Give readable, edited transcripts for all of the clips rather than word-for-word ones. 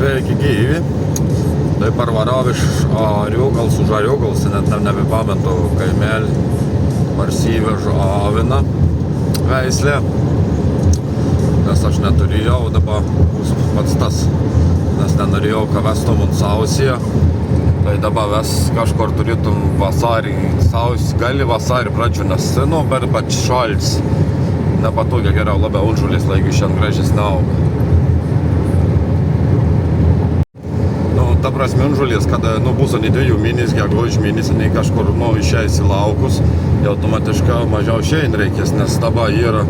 Sveiki gyvi. Tai parvarau iš Ariogals, už Ariogals, net nebepamenu kaimelį, parsivežu aviną veislę, nes aš neturėjau, dabar bus pats tas, nes nenorėjau, ką vestum ant sausyje. Tai dabar ves kažkur turėtum vasarį, gali vasarį pradžių, nes bet šaltis. Nepatogiai geriau labiau unžulės, laigi šiandien gražesnė auga. Ta prasme unžulės, kada bus ant 2 mėnesių, gegužės mėnesį, kažkur išeis į laukus, jau automatiškai mažiau šein reikės, nes dabar yra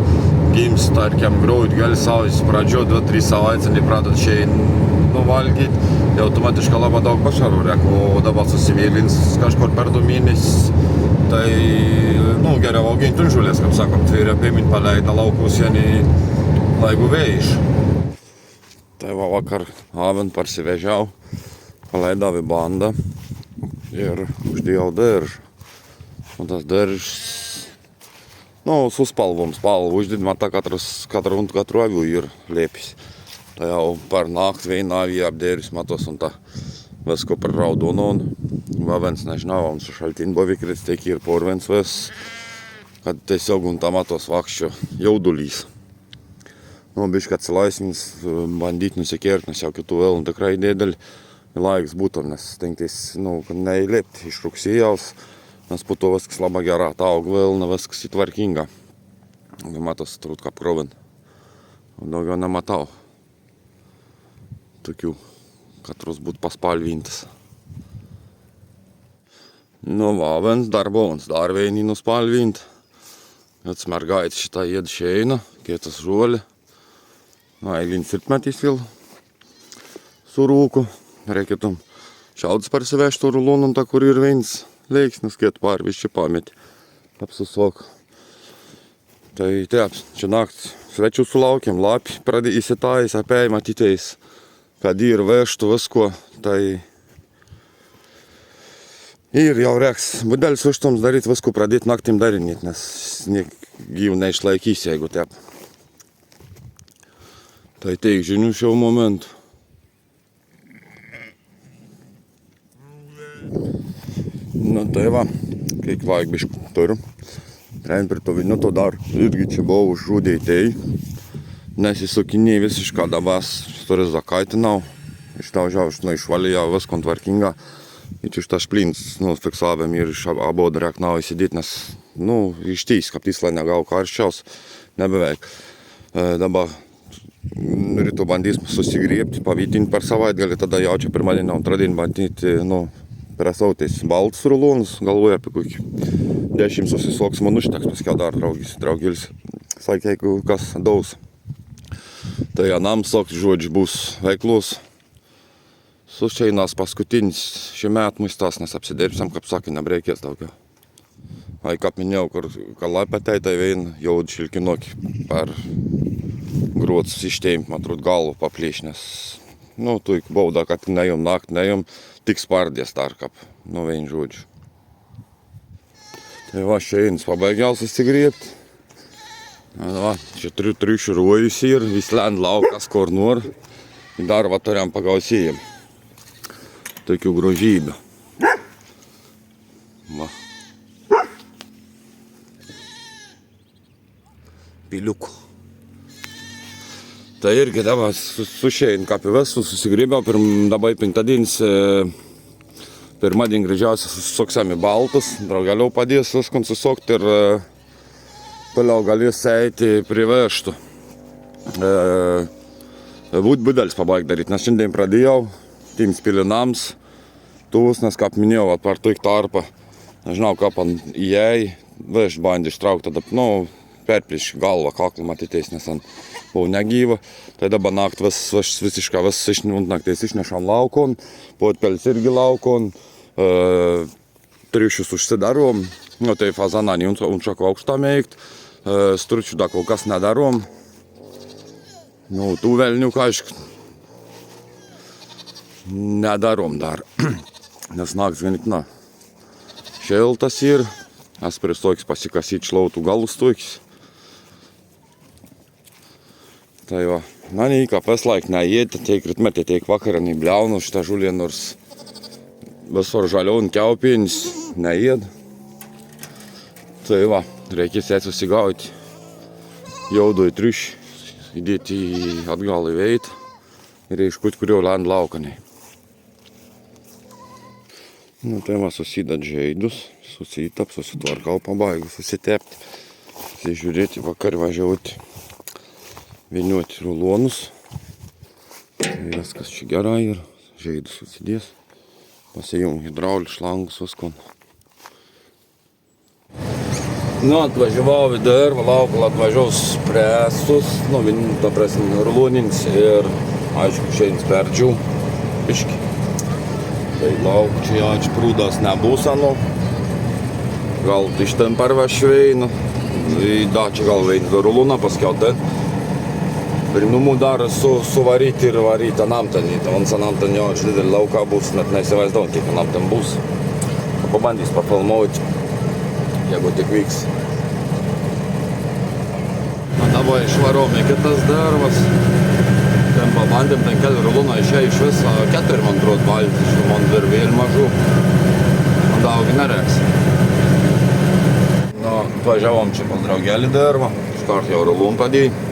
gims, tarkim, grauit gali savais pradžio 2-3 savaitės, nepradant šein valgyti, jau automatiškai labai daug pašarų reikia, o dabar susivėlins kažkur per 2 mėnesius, tai geriau auginti unžulės, kaip sakom, tai yra pėmin paleida laukus jie laigų vėjiš. Tai vakar avin parsivežiau. Paleidau į bandą ir uždėjau diržą. O tas diržas, su spalvom uždėd, matā katru aviu ir liepis. Tai jau par naktį viena avija apdēris matos un tā visko par raudonu un viens nežinau, un su šaltini buvo vykrits, tiek ir porviens vis, kad tiesiog un tā matos vakščio jaudulys. Bišķi atsilaisvins, bandīt nusikērt, nes jau kitų vēl un tikrai dēdēļ laiks būtu, nes tenkties, kad neįliept iš rugsėjās, nes po to viskas labai gerā, tā aug vēl, viskas ir tvarkinga. Matos turbūt kā provin. Daugiau nematau. Tokių, katros būtu paspalvintas. Viens darbovans, dar vieni nuspalvint. Kad smergaiti šitā ied šeina, kietas žoli. Eilīni sirpmetīs vēl surūku. Reikėtum šaudas parsivežt to rulonu, un tā, kur ir viens leiksnis, kiet pār višķi pameti. Apsusok. Tai taip, čia naktį svečų sulaukiam, lapi pradė įsitājis, apēj matytėjis, kad ir vežtu visko, tai ir jau reiks budelis užtums daryt visko, pradėt naktim darinėt, nes gyv neišlaikys, jeigu taip. Tai teik žinių šiau momentu. Tai va, kiek laik biškų turiu. Rein prie to vienu to dar irgi čia buvau užžudėtėjai. Nesisukinėjai visišką dabas, turi zakaitinau. Ištaužiau, išvalijau viską tvarkinga. Ir iš tas šplins, fiksavėm ir iš abodą reiknau įsidėti, nes, ištys, kaip tislą negau karščiaus, nebeveik. Dabar ryto bandysim susigriebti, pavytinti per savaitgalį, tada jau čia pirmadienį, antradienį bandyti, presautais baltus rulonus, galvoju apie kokį 10 susisoks man užteks, paskiau dar draugilis, sakė, jeigu kas daus. Tai anam soks žodžiu bus veiklus. Sušeinas paskutinis šį metų muistas, nes apsidirbsim, kaip sakė, nebreikės daugiau. Vai kaip minėjau, kad lapetei, tai vien jau šilkinokį per grots išteimt, man atrodo, galvą paplėš, nes tu bauda, kad nejom naktį, nejom tik spardės dar, kaip, vien žodžiu. Tai va, šeinas pabaigiau susigriebti. Čia turiu triušių ruojus ir vis lend laukas, kur nor. Dar va turėjom pagausėjim. Tokių grožybių. Va. Piliukų. Tai irgi dabar sušein kapives, susigrybėjau, dabar pintadienis, pirmadien gražiausia susisoksam į baltus, draugeliau padės viskon susokti ir toliau galės eiti privežtų. Budelis pabaig daryti, nes šiandien pradėjau tiems pilinams, tuvus, nes kaip minėjau, par tuik tarpą, nežinau, kaip jai vežt bandį ištraukti, tada, perpliš galvą, kaklą matytais, nes buvau negyva. Tai dabar naktį visiškai naktais išnešam laukon, potpelis irgi laukon, triušius užsidarom, tai fazananį unčako aukštą meikt, stručių da kol kas nedarom. Tų velniukų, aišku, nedarom dar, nes naktis ganėtina šiltas ir es pristokis pasikasyti šlautų galus tokis. Tai va, manī, kā paslaik neiet, tiek ritmeti, tiek vakaranī bļaunu šitā žulien, nors visur žaļo un ķaupienis neied. Tai va, reikės susigaut jaudu į triuši, įdėti atgal į veitą ir iškūt, kurio lēnd laukanī. Nu, tai va, susidat žeidus, susitap, susitvarkau, pabaigu susitept, žiūrėti vakar važiuoti, viniuoti rulonus. Viskas čia gerai ir žeidus susidės. Pasijung hidraulių šlangus viskon. Nu, atvažiavau į dirvą, laukalą atvažiavau spręstus, nu, ta prasme, rulonins ir, aišku, šiandien sperdžiau, biški. Tai lauk, čia prūdas nebūs, nu, gal iš ten parvešiu einu, da, čia gal veinu do rulūną, paskiau ten. Primumų dar suvaryti ir varyti anam ten, vans anam ten jo iš didelį lauką bus, net neįsivaizduom, kiek anam ten bus. Pabandys papilmauti, jeigu tik vyks. Man dabar išvarom į kitas dervas. Ten pabandėm, ten keli rulūną išėjo iš viso 4, man atrodo, baltis, iš man dar vėl mažų. Man daugi nereiks. Nu, atvažiavom čia pas draugelį dervą, iškart jau rulūn padėjai.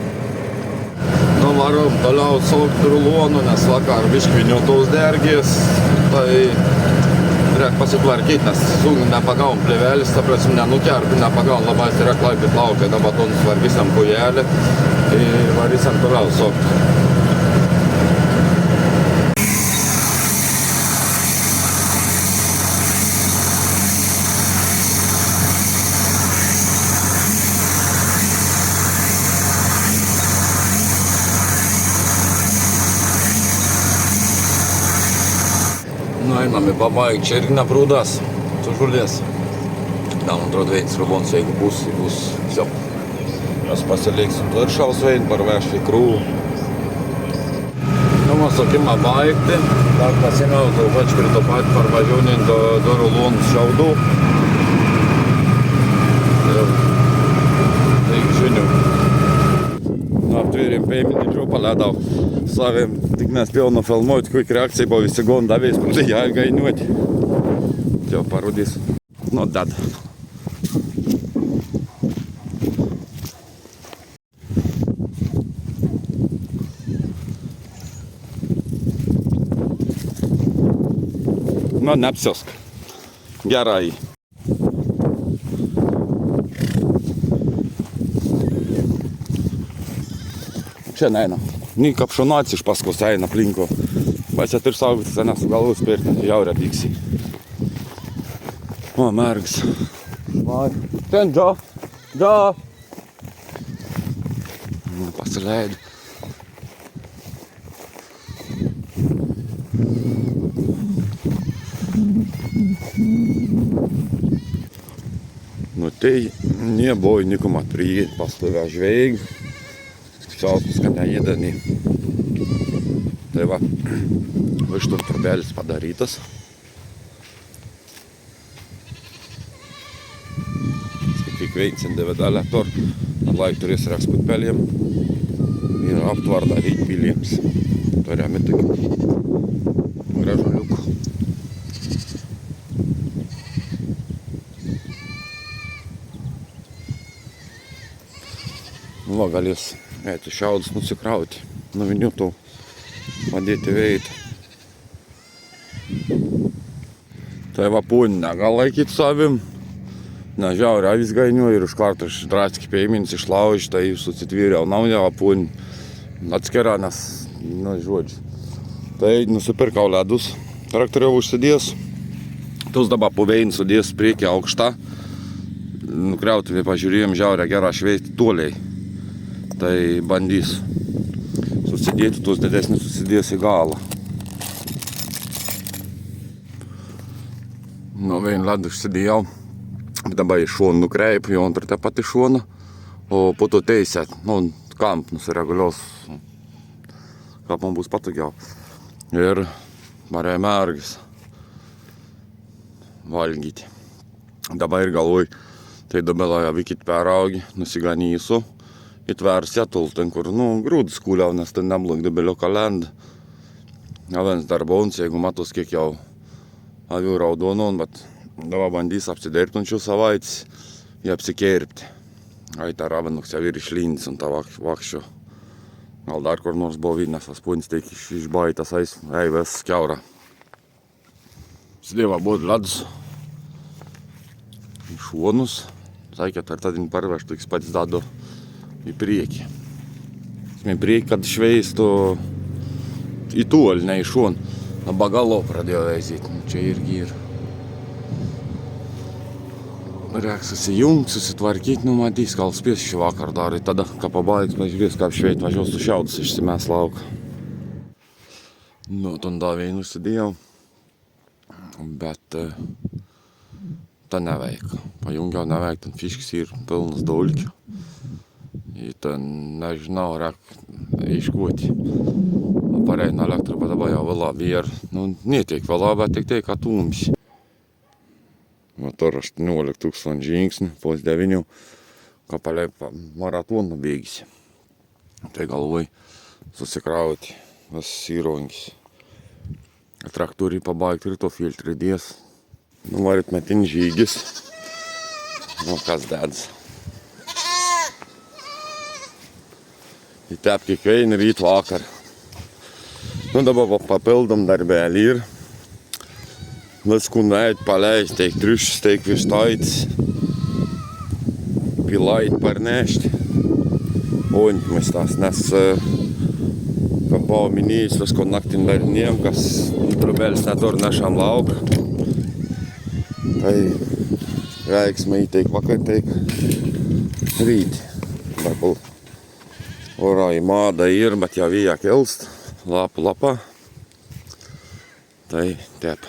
Nu, varom toliau saukti rulonų, nes vakar biškvinių tos dergės, tai reik pasitvarkyti, nes sūnį nepagavom plėvelis, ta prasme nenukerpi, nepagavom labai reik laipit laukai, dabar to nusvargysiam kujelį ir varysiam toliau saukti. Nu, einam į pabaigą, čia irgi neprūdas, su žulės. Gal, man atrodo, veins rulons, jeigu bus, viso. Mes pasiliksim viršaus vein, parvešiu į krūvų. Nu, man sakimą baigti, dar pasimėjau, pač prie to pat parvažiūnint do rulonus šiaudų. Ir tai žinių. Aptvėrim pēmini paledau saviem, tik mes spėjau nufilmuoti, kokia reakcija buvo visi gon davės, pradėjo gainuoti. Jau parodys. Nu, dad. Nu, neapsiusk. Gerai. Čia neina. Nei kapšonacija iš paskos eina aplinko. Bet čia turi saugoti, nes galvų spirti, jaurę pyksi. O, mergas. Ten, Džo. Pasileidžiu. Nu, tai nebuvo nikom atpriėti pastovę žvejai. Šaltus, kad neėdami. Tai va, vištos turbelis padarytas. Kaip veiks individualią tur, laik turės reks putpelėm ir aptvar daryti piliems. Turėjome tik gražuliukų. Nu, va, galės eiti šiaudus nusikrauti, nuo viniutų padėti veitą. Tai va, pūnį negal laikyti savim, nežiauri avis gainiuoju ir iš karto drąskiai pėminis išlauži, tai susitvyriau naują pūnį atskirą, nes, nu, žodžiu. Tai nusipirkau ledus, traktoriau užsidės, tus dabar puvėjin sudės priekį aukštą, nukriautuvi pažiūrėjom žiaurę gerą šveiti toliai. Tai bandys susidėti, tos didesnis susidės į galą. Nu, vien ledų užsidėjau, dabar į šoną nukreipiu, jau antrą tą patį šoną, o po to teisėt, nu, kamp nusiregulios, kaip man bus patogiau. Ir varėja mergis valgyti. Dabar ir galvoju, tai dabar vikit peraugi, nusiganysiu. įtvers Jatul, ten kur, grūdus kūliau, nes ten neblok debelio kalend. Avens darbons, jeigu matos, kiek jau avių raudonon, bet dabar bandys apsidirbti un šių savaitis ir apsikirpti. Ai, tā ravenuks jau ir išlindis un tā vakščio. Gal dar kur nors buvo vidinās tas puņas tiek išbaitas aivēs skjaura. Slieva būtu ledus į šonus. Sakė, ar tad viņi parveštu, tiks pats dadu į priekį. Į priekį, kad šveistu į toli, ne į šonu. Bagalo pradėjo veizīt. Čia irgi ir. Reiks susijungt, susitvarkyti, matys, gal spės šį vakar dar. Tada, kā pabaigs, pažiūrės, kā šveit važiuos su šiaudus išsimės lauką. Ton davėju nusidėjau, bet tā neveik. Pajungiau neveik, ten fiškis ir pilnas dolķu. I ten, nežinau, reik iškoti. Pareina elektra, bet dabar jau vēl labi ir, netiek vēl labi, bet tiek atūmis. Tur 18,000 žingsnių, pos 9, kā paliek maratonu bėgisi. Tai galvoj susikrauti visas įronkis. Traktoriai pabaigti ir to filtri dės. Varit metin žygis. Kas dedz. Įtep kiekvieną ryt vakar. Dabar papildom darbelį ir visku nueit paleist, teik triušis, teik vištaits, pilait parnešti. Ointmistas, nes kā buvau minījis, visko naktin dariniem, kas trubelis netur nešam lauką. Tai reiksmai teik vakar, teik rīt. Varbūt orai māda ir, bet jau vijā kilst, lapu lapā. Tai tep.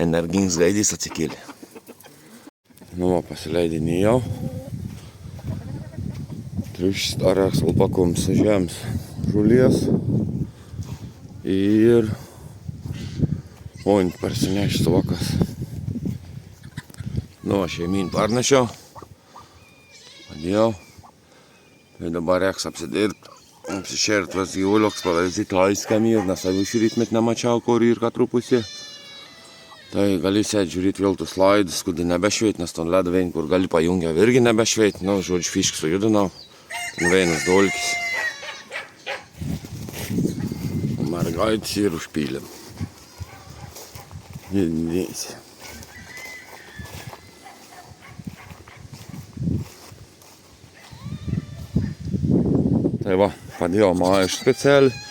Energinis gaidys atsikėlė. Pasileidinį jau. Triušis darėks alpakums žems žulies. Ir oint parsinešti vakas. Šeimyn parnešiau. Padėjau. Tai dabar reiks apsidirbti. Apsišert vas gyvuliuks, paveizyti laiskami ir nes avių šį rytmet nemačiau, kur ir katrų pusė. Tai gali sėt žiūrėti vėl tus laidus, kudai nebešveit, nes ton ledą vein, kur gali pajungia, irgi nebešveit. Žodžiu, fiškį sujudinau. Ten veinas dolkis. Mergaitis ir užpylėm. Dėsi. Tai va, padėjau maišą specialiai.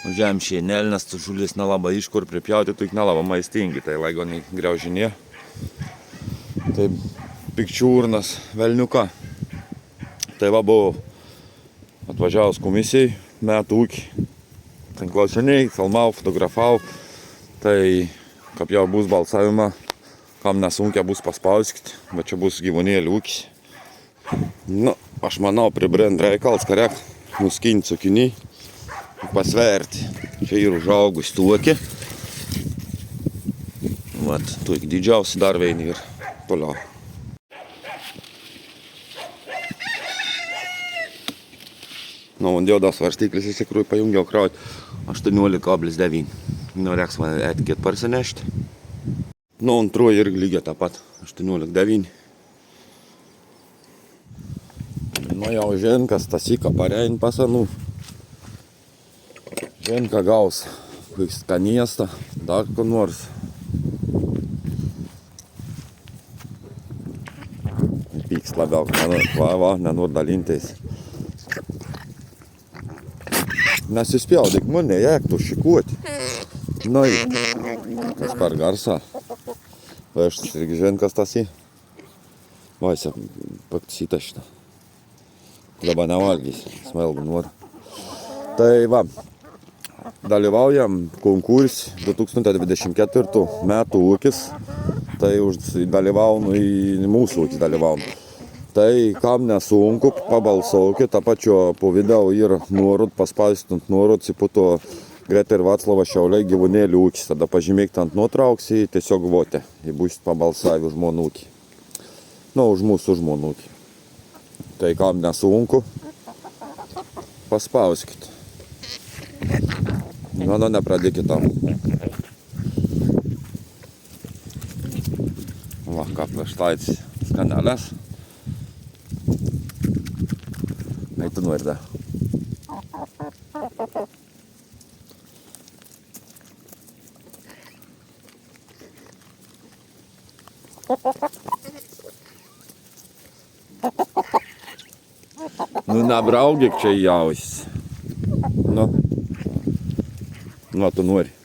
Užėjom šienelį, nes tu žulis nelabai iš kur pripjauti, tu nelabai maistingi, tai laigoniai griaužinė. Tai pikčiūrnas velniuka. Tai va buvau atvažiavus komisijai, metų ūkį. Ten klausinėjai, filmau, fotografau. Tai kaip jau bus balsavimą, kam nesunkia bus paspauskit, bet čia bus gyvūnėlių ūkis. Aš manau, pribrend reikals, karek, nuskinti cukiniai. Pasverti. Čia ir užaugus tuokė. Vat, tuok didžiausi dar veini ir toliau. Diodas varstyklis iš tikrųjų pajungiau krauti 18,9. Reiks man etikėt parsinešti. Antroji irgi lygiai tą pat 18,9. Jau ženkas tasika parein pasanų. Ženka gaus skanėstą, dar ko nors. Pyks labiau, nenor dalintais. Nesispjaudyk mane, jek tu šikuoti. Kas per garsą. Vaštas irgi ženkas tasį. Vaisia, paksyta šitą. Dabar nevalgys, smelgu nori. Tai va. Dalyvaujam konkursą 2024 metų ūkis, tai dalyvaunu į mūsų ūkis dalyvaunu. Tai kam nesunku, pabalsaukit, apačio po video yra nuorod, paspaustinant nuorodus, po to Greta ir Vaclovas Šiauliai gyvūnėlių ūkis. Tada pažymėkit ant nuotrauks, tiesiog vote, jei būsit pabalsavę už žmonų ūkį. Nu, už mūsų žmonų ūkį. Tai kam nesunku, paspauskit. Nu, nepradėkit tam. Va, ką plaštaitis skanelės. Ai, tu nori, da. Nu, nebraugėk čia į ausis. Nu, tu nori.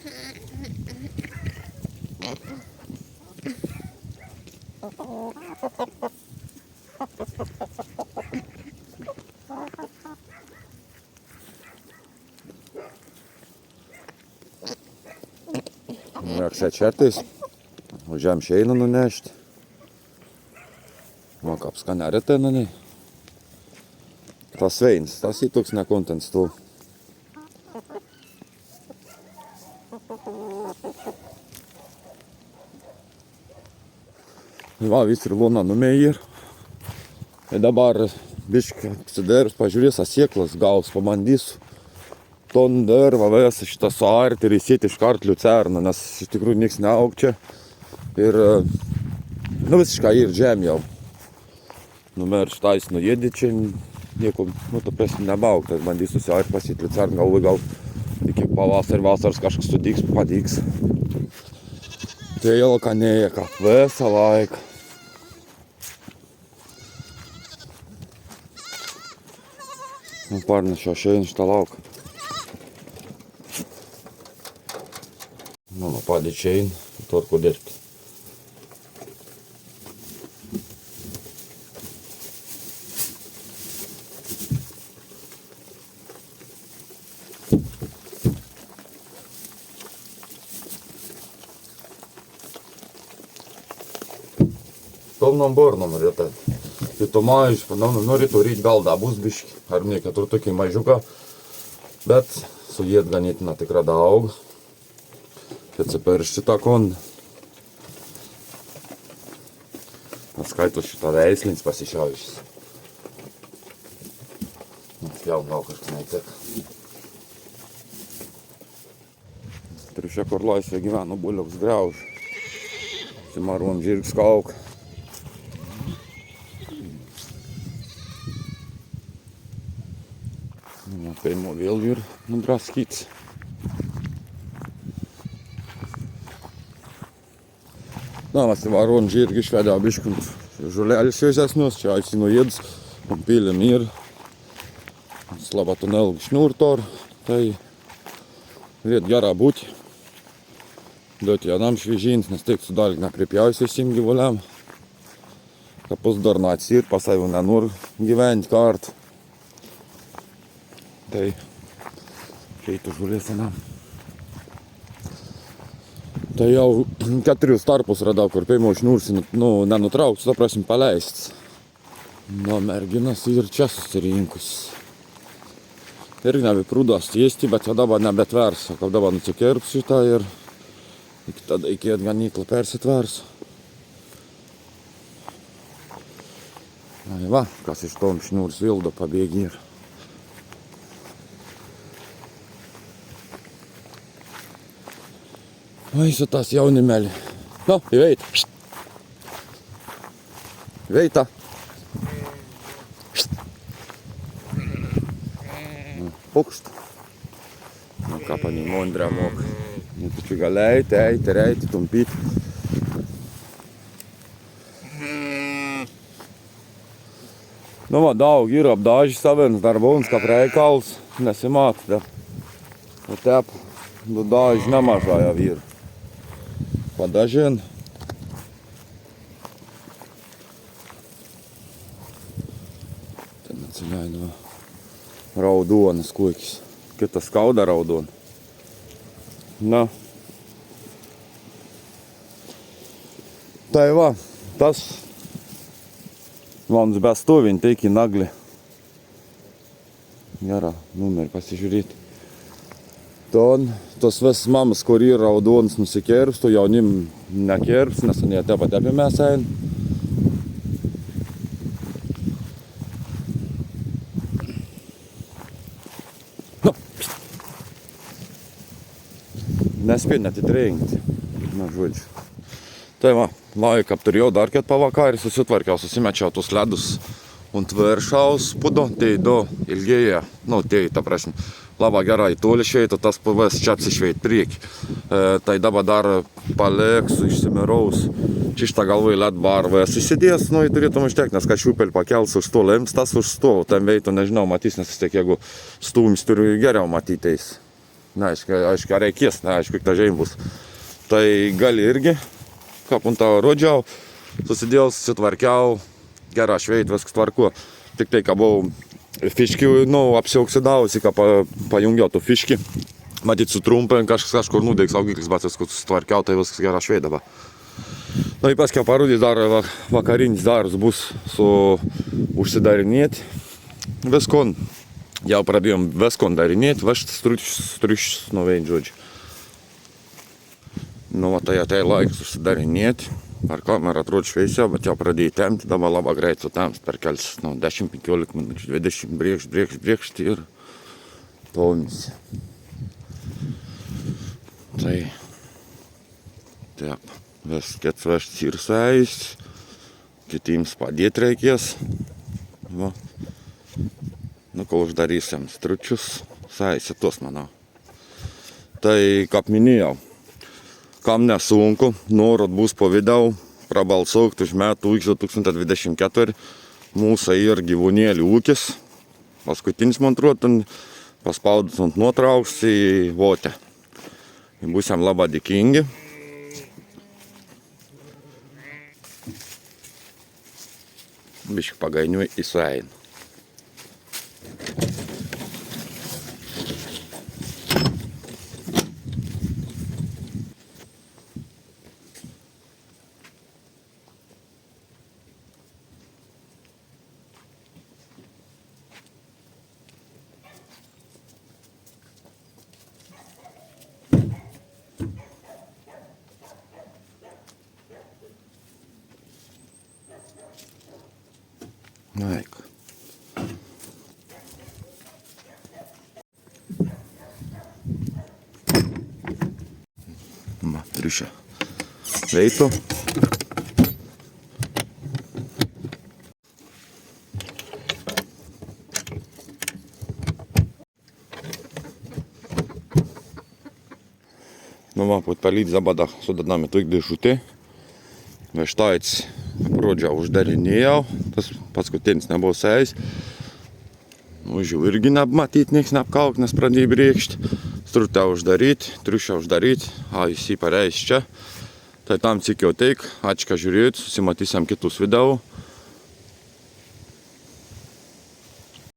Jak se čertais, važiuojam šeiną nunešti. Nu, kaip skanerė tai nunei. Tas veinis, tas įtoks nekontents tų. Va, vis ir luna numėj ir. Ir dabar biškai apsidėrus, pažiūrės, asieklas gaus, pabandysiu. Ton derva visą šitą suarti ir įsėti iš kart liucerną, nes iš tikrųjų nieks neaug čia. Ir, nu, visiškai ir žem jau. Numer šitais nuėdė čia, nieko, nu, ta prasme nebaug, tai bandysiu susiarti pasėti liucerną, gal iki vasaros kažkas sudyks, padyks. Tai jau kanėja, visą laiką. Nu, parnešio šein šitą lauką. Nu, padėt šein, tvarko dirbti. Tomnom bornom rėtai. Tai to maž, norėtų ryt gal da bus biški, ar ne, keturi tokį mažiuką, bet suėd ganėtina tikra daug. Atsiperšti tą kondą. Paskaitų šitą veislins pasišiaujušis. Jau gal kažkas neįtek. Triušė, kur laisvė gyveno, buliuks griauž. Simaruom žirgs kauk. Paimo vėl ir nudraskyts. Na, mes varon žirgi išvedė biškint žolėlis šviesesnius, čia aicinu jėdus, pīlim ir slaba tunelgi šnūrtor, tai viet gerā būti. Dot jādām šviežint, nes teik sudalgi nepripjausiu visiem gyvuliam. Kapus dar nācīt, pasaivu nenor gyventi kārt. Tai šeit žolės senam. Tai jau 4 tarpus radau, kur paimo šnūrs, nu, nenutrauks, ta prasim paleists. Nu, merginas ir čia susirinkus. Irgi nebeprūdos tiesti, bet jau dabar nebetvers. Kaip dabar nusikirps šitą ir tada iki atganyklą persitvers. Ai va, kas iš tom šnūrs vildo pabėgi ir. Ai, šitas jaunimelį. Nu, įveita. Įveita. Pukšt. Nu, ką pani mondrė moka. Nu, tačiau gal eiti, tumpyti. Nu, va, daug ir apdaži savienas darbūns, kā reikals. Nesimāt. Nu, tep, nu, daži nemažā jau ir. Padažien. Tad atsileido raudonas kuikis. Kitas skauda raudona. Na. Tai va, tas Vans bestovint, teik į naglį. Gerą numerį pasižiūrėti. Ton, tos vis mamas, kur yra raudonas nusikirps, to jaunim nekirps, nes jie taip pat apie mes ein. Nu. Nespėj net įtrenkti. Na, žodžiu. Tai va, laiką apturėjau dar kiet pavakarį, susitvarkiau, susimečiau tus ledus ant viršaus pudo, tai du ilgėja, nu, tai, ta prasme, labai gerai toli šveitų, tas PVS čia apsišveit priekį. Tai dabar dar paliksiu, išsimiraus, čištą galvai led barvės įsidės, nu, turėtum užtekti, nes kad šiupelį pakels už stolą, ims tas už stolą, tam veitų, nežinau, matys, nes vis tiek, jeigu stūmis turiu geriau matytais. Aišku, reikės, aišku, kiek ta žaim bus. Tai gali irgi, kaip ant tavo rodžiau, susidėjau, susitvarkiau, gerą šveit, viskas tvarku. Tik tai, ką buvau fiškį, nu, apsioksidavusi, ką pajungiau tų fiškį. Matyt, sutrumpin, kažkur nudeiks saugiklis, bet viskas susitvarkiau, tai viskas gerą šveit dabar. Nu, ir paskiau parodys dar vakarinis darbas bus su užsidarinėti viskon. Jau pradėjom viskon darinėti, vežti striučius, nu, vien žodžiu. Nu, tai atėjo laikas užsidarinėti. Ar kamera atrodo šviesiau, bet jau pradėjai tempti, dabar labai greit sutemps per kels, nu, 10-15 minučių, 20 brėkšt ir tomis. Tai, taip, viskas vežti ir sais, kitiems padėti reikės. Va. Nu, kol uždarysim stručius, saisi tos, manau. Tai, kaip minėjau, kam nesunku, norat bus po video, prabalsuok už metų ūkis 2024, mūsų ir gyvūnėlių ūkis. Paskutinis montuot, paspaudus ant nuotrauks į votę. Būsim labai dėkingi. Biški pagainiui įsuein. Eik. Va, triušia. Veitų. Nu va, palydz zabadą sudedame tuik dėžutė. Veštaits rodžią uždarinėjau, tas paskutinis nebuvo seis. Už jų irgi neapmatyt, nieks neapkauk, nes pradėjai brėkšti. Strutę uždaryt, triušę uždaryt, jis jį pareis čia. Tai tam cikiau teik, ačiū, kad žiūrėjot, susimatysim kitus video.